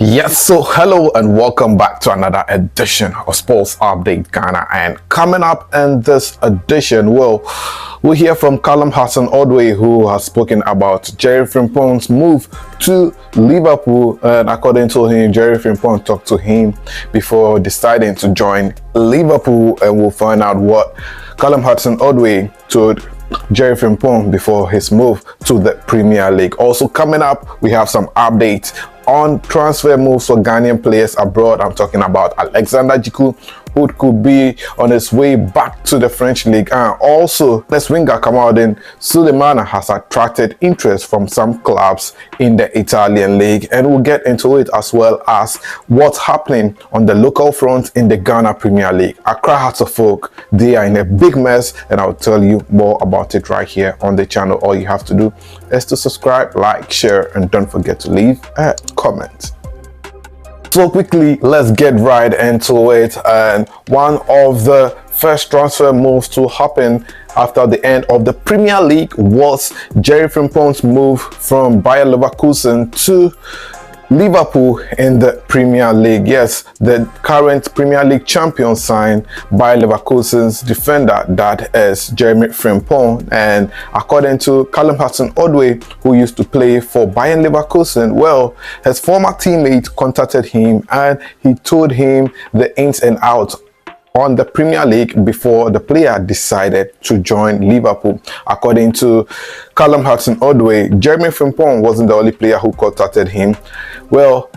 Yes, so hello and welcome back to another edition of Sports Update Ghana. And coming up in this edition, we'll hear from Callum HudsonOdoi, who has spoken about Jeremie Frimpong's move to Liverpool. And according to him, Jeremie Frimpong talked to him before deciding to join Liverpool, and we'll find out what Callum HudsonOdoi told Jeremie Frimpong before his move to the Premier League. Also coming up, we have some updates on transfer moves for Ghanaian players abroad. I'm talking about Alexander Chiu, who could be on his way back to the French league, and also this winger Kamaldeen Sulemana has attracted interest from some clubs in the Italian league, and we'll get into it as well as what's happening on the local front in the Ghana Premier League. Accra Hearts of Oak, they are in a big mess, and I'll tell you more about it right here on the channel. All you have to do is to subscribe, like, share, and don't forget to leave a comment. So quickly, let's get right into it. And one of the first transfer moves to happen after the end of the Premier League was Jeremie Frimpong's move from Bayer Leverkusen to Liverpool in the Premier League. Yes, the current Premier League champion signed Bayer Leverkusen's defender, that is Jeremie Frimpong. And according to Callum HudsonOdoi, who used to play for Bayer Leverkusen, well, his former teammate contacted him and he told him the ins and outs on the Premier League before the player decided to join Liverpool. According to Callum HudsonOdoi, Jeremie Frimpong wasn't the only player who contacted him. Well,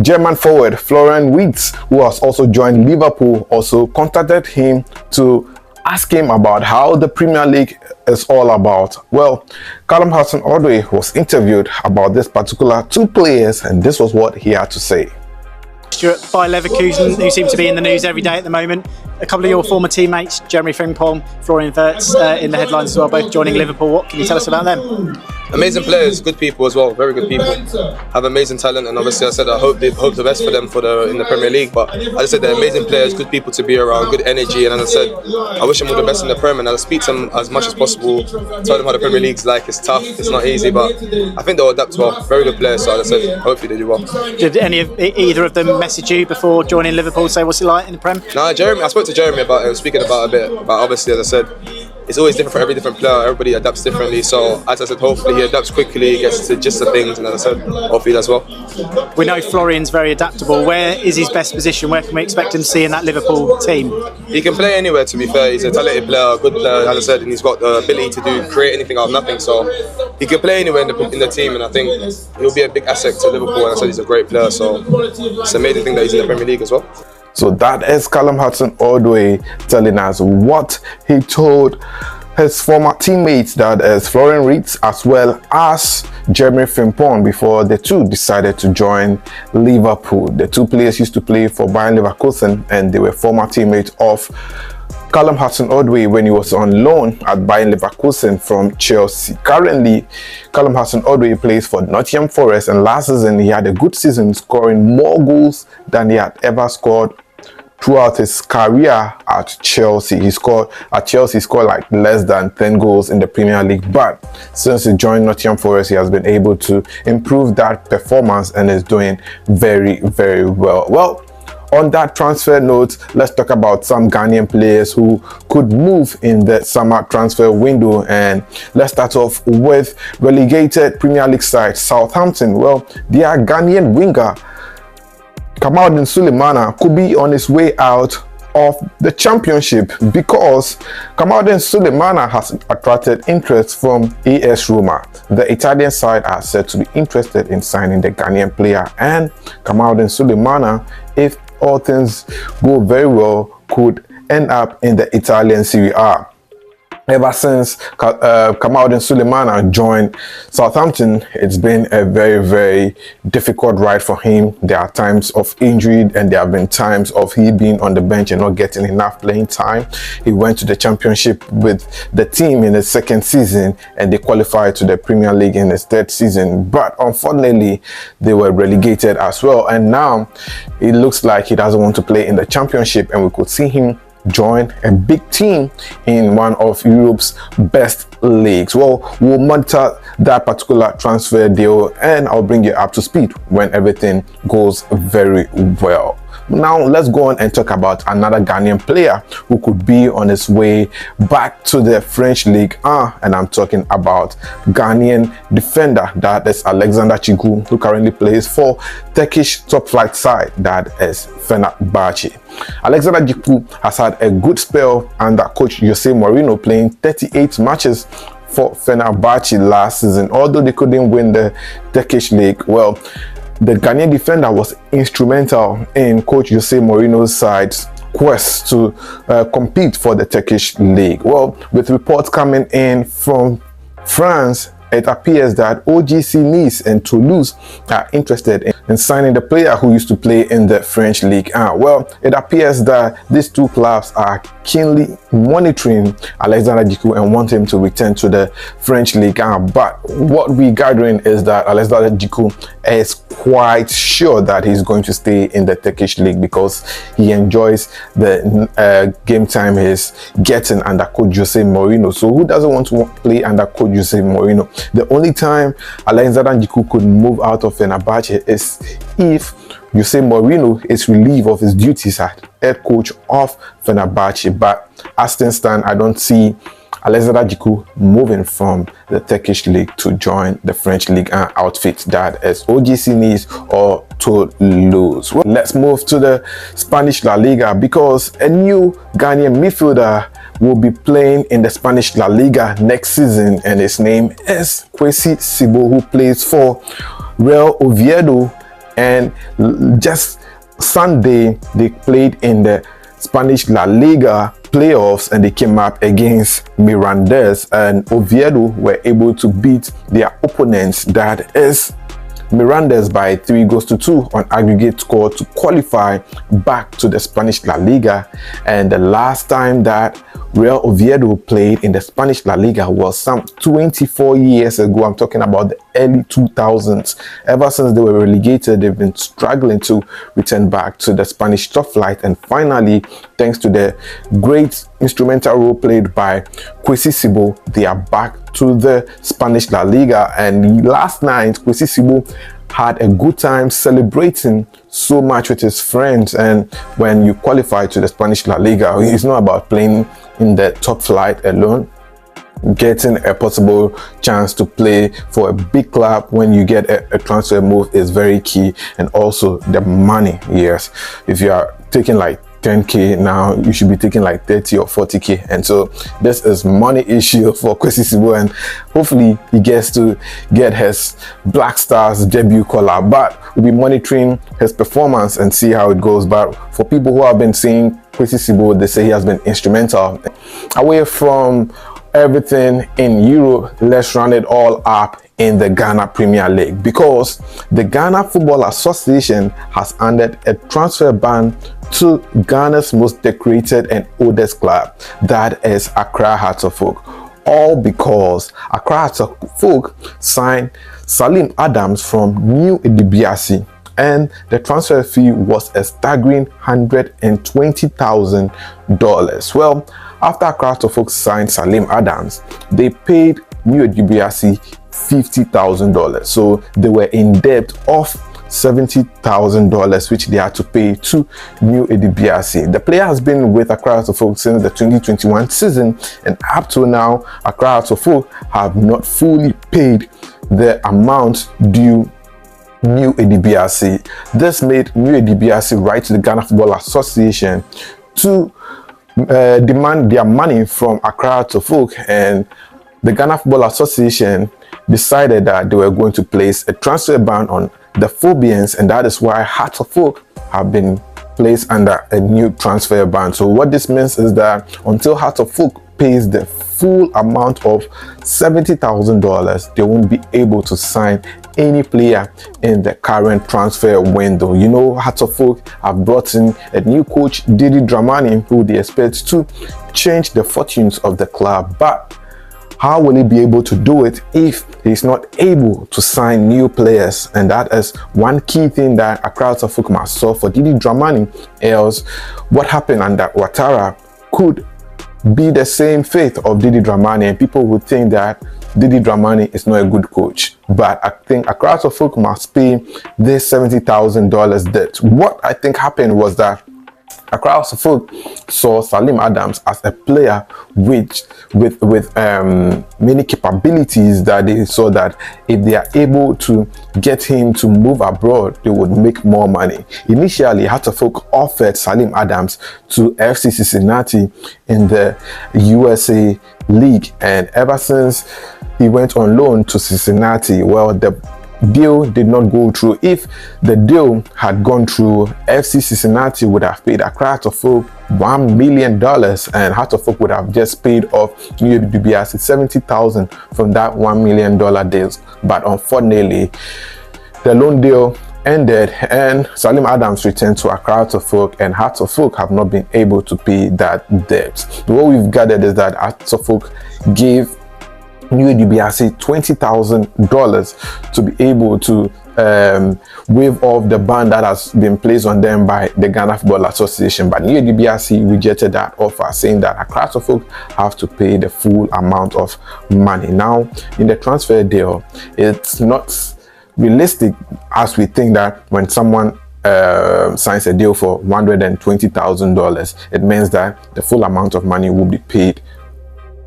German forward Florian Wirtz, who has also joined Liverpool, also contacted him to ask him about how the Premier League is all about. Well, Callum HudsonOdoi was interviewed about this particular two players, and this was what he had to say. You're at Bayer Leverkusen, who seem to be in the news every day at the moment. A couple of your former teammates, Jeremie Frimpong, Florian Wirtz, in the headlines as well, both joining Liverpool. What can you tell us about them? Amazing players, good people as well, very good people. Have amazing talent, and obviously I said I hope the best for them in the Premier League. But as I said, they're amazing players, good people to be around, good energy, and as I said, I wish them all the best in the Premier. And I'll speak to them as much as possible, tell them how the Premier League's like. It's tough, it's not easy, but I think they'll adapt well. Very good players, so as I said, hopefully they do well. Did either of them message you before joining Liverpool, say what's it like in the Prem? No, Jeremie, I spoke to Jeremie about it, speaking about a bit, but obviously as I said, it's always different for every different player. Everybody adapts differently. So as I said, hopefully he adapts quickly, gets to just the things, and as I said, hopefully as well. We know Florian's very adaptable. Where is his best position? Where can we expect him to see in that Liverpool team? He can play anywhere, to be fair. He's a talented player, good player, as I said, and he's got the ability to create anything out of nothing. So he can play anywhere in the team, and I think he'll be a big asset to Liverpool. And I said he's a great player, so it's an amazing thing that he's in the Premier League as well. So that is Callum HudsonOdoi telling us what he told his former teammates, that is Florian Wirtz as well as Jeremie Frimpong, before the two decided to join Liverpool. The two players used to play for Bayer Leverkusen, and they were former teammates of Callum HudsonOdoi when he was on loan at Bayer Leverkusen from Chelsea. Currently, Callum HudsonOdoi plays for Nottingham Forest, and last season he had a good season, scoring more goals than he had ever scored throughout his career at Chelsea. He scored like less than 10 goals in the Premier League, but since he joined Nottingham Forest, he has been able to improve that performance and is doing very, very well. Well, on that transfer note, let's talk about some Ghanaian players who could move in the summer transfer window. And let's start off with relegated Premier League side Southampton. Well, their Ghanaian winger Kamaldeen Sulemana could be on his way out of the championship, because Kamaldeen Sulemana has attracted interest from AS Roma. The Italian side are said to be interested in signing the Ghanaian player, and Kamaldeen Sulemana, if all things go very well, could end up in the Italian Serie A. Ever since Kamaldeen Sulemana joined Southampton, it's been a very, very difficult ride for him. There are times of injury, and there have been times of he being on the bench and not getting enough playing time. He went to the championship with the team in his second season, and they qualified to the Premier League in his third season. But unfortunately, they were relegated as well. And now it looks like he doesn't want to play in the championship, and we could see him join a big team in one of Europe's best leagues. Well, we'll monitor that particular transfer deal, and I'll bring you up to speed when everything goes very well. Now let's go on and talk about another Ghanaian player who could be on his way back to the French League, and I'm talking about Ghanaian defender, that is Alexander Chiu, who currently plays for Turkish top flight side, that is Fenerbahce. Alexander Chiu has had a good spell under coach Jose Mourinho, playing 38 matches for Fenerbahce last season. Although they couldn't win the Turkish league, well, the Ghanaian defender was instrumental in coach Jose Mourinho's side's quest to compete for the Turkish league. Well, with reports coming in from France, it appears that OGC Nice and Toulouse are interested in signing the player who used to play in the French league. Well, it appears that these two clubs are keenly monitoring Alexander Chiu and want him to return to the French league. But what we're gathering is that Alexander Chiu is quite sure that he's going to stay in the Turkish league because he enjoys the game time he's getting under coach Jose Mourinho. So who doesn't want to play under coach Jose Mourinho? The only time Alexander Chiu could move out of Fenerbahce is if Jose Mourinho is relieved of his duties as head coach of Fenerbahce. But as things stand, I don't see Alexander Chiu moving from the Turkish league to join the French league outfit, that is OGC Nice or Toulouse. Well, let's move to the Spanish La Liga because a new Ghanaian midfielder will be playing in the Spanish La Liga next season, and his name is Quique Sibo, who plays for Real Oviedo. And just Sunday they played in the Spanish La Liga playoffs and they came up against Mirandes, and Oviedo were able to beat their opponents, that is Mirandes, by 3-2 on aggregate score to qualify back to the Spanish La Liga. And the last time that Real Oviedo played in the Spanish La Liga was some 24 years ago. I'm talking about the early 2000s. Ever since they were relegated, they've been struggling to return back to the Spanish top flight, and finally, thanks to the great instrumental role played by Quique Sibo, they are back to the Spanish La Liga. And last night, Quique Sibo had a good time celebrating so much with his friends. And when you qualify to the Spanish La Liga, it's not about playing in the top flight alone. Getting a possible chance to play for a big club when you get a transfer move is very key, and also the money. Yes, if you are taking like 10k now, you should be taking like 30 or 40k, and so this is money issue for Quique Sibo, and hopefully he gets to get his Black Stars debut collar. But we'll be monitoring his performance and see how it goes. But for people who have been seeing Quique Sibo, they say he has been instrumental. Away from everything in Europe, let's round it all up in the Ghana Premier League, because the Ghana Football Association has handed a transfer ban to Ghana's most decorated and oldest club, that is Accra Hearts of Oak. All because Accra Hearts of Oak signed Salim Adams from New Edibiasi, and the transfer fee was a staggering $120,000. Well, after Accra Hearts of Oak signed Salim Adams, they paid New Edibiasi $50,000. So they were in debt of $70,000, which they had to pay to New Edibiasi. The player has been with Accra Hearts of Oak since the 2021 season, and up to now, Accra Hearts of Oak have not fully paid the amount due New Edibiasi. This made New Edibiasi write to the Ghana Football Association to demand their money from Accra Hearts of Oak, and the Ghana Football Association decided that they were going to place a transfer ban on the Phobians, and that is why Hearts of Oak have been placed under a new transfer ban. So what this means is that until Hearts of Oak pays the full amount of $70,000, they won't be able to sign any player in the current transfer window. You know, Hearts of Oak have brought in a new coach, Didi Dramani, who they expect to change the fortunes of the club. But how will he be able to do it if he's not able to sign new players? And that is one key thing that Accra Hearts of Oak must solve for Didi Dramani, else what happened under Ouattara could be the same fate of Didi Dramani, and people would think that Didi Dramani is not a good coach, but I think Accra Folk must pay this $70,000 debt. What I think happened was that Accra Folk saw Salim Adams as a player with many capabilities, that they saw that if they are able to get him to move abroad, they would make more money. Initially, Hearts Folk offered Salim Adams to FC Cincinnati in the USA League, and ever since he went on loan to Cincinnati, well, the deal did not go through. If the deal had gone through, FC Cincinnati would have paid Accra Folk $1 million, and Hearts Folk would have just paid off UWBRC $70,000 from that $1 million deal. But unfortunately, the loan deal ended and Salim Adams returned to Accra Folk, and Hearts Folk have not been able to pay that debt. What we've gathered is that Hearts Folk gave UWBRC $20,000 to be able to waive off the ban that has been placed on them by the Ghana Football Association, but UWBRC rejected that offer, saying that Accra Folk have to pay the full amount of money. Now, in the transfer deal, it's not realistic as we think that when someone signs a deal for $120,000, it means that the full amount of money will be paid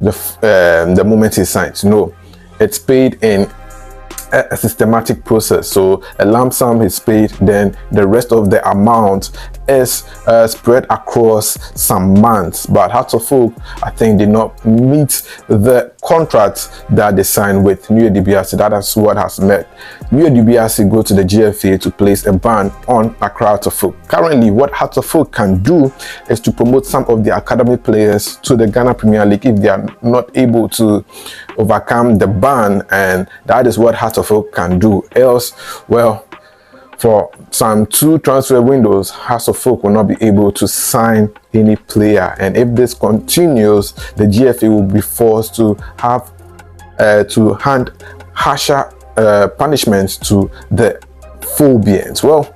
the moment he signs. No, it's paid in a systematic process. So a lump sum is paid, then the rest of the amount is spread across some months. But Hearts Folk, I think, did not meet the contract that they signed with New DBRC. That is what has made New DBRC go to the GFA to place a ban on Accra Folk. Currently, what Hearts Folk can do is to promote some of the academy players to the Ghana Premier League if they are not able to overcome the ban, and that is what Hearts Folk can do. Else, well, for some 2 transfer windows, Hearts Folk will not be able to sign any player, and if this continues, the GFA will be forced to have to hand harsher punishments to the phobians. Well,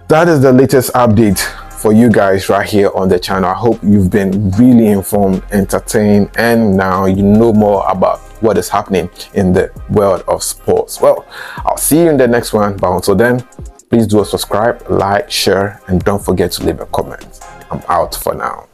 that is the latest update for you guys right here on the channel. I hope you've been really informed, entertained, and now you know more about what is happening in the world of sports. Well, I'll see you in the next one, but until then, please do subscribe, like, share, and don't forget to leave a comment. I'm out for now.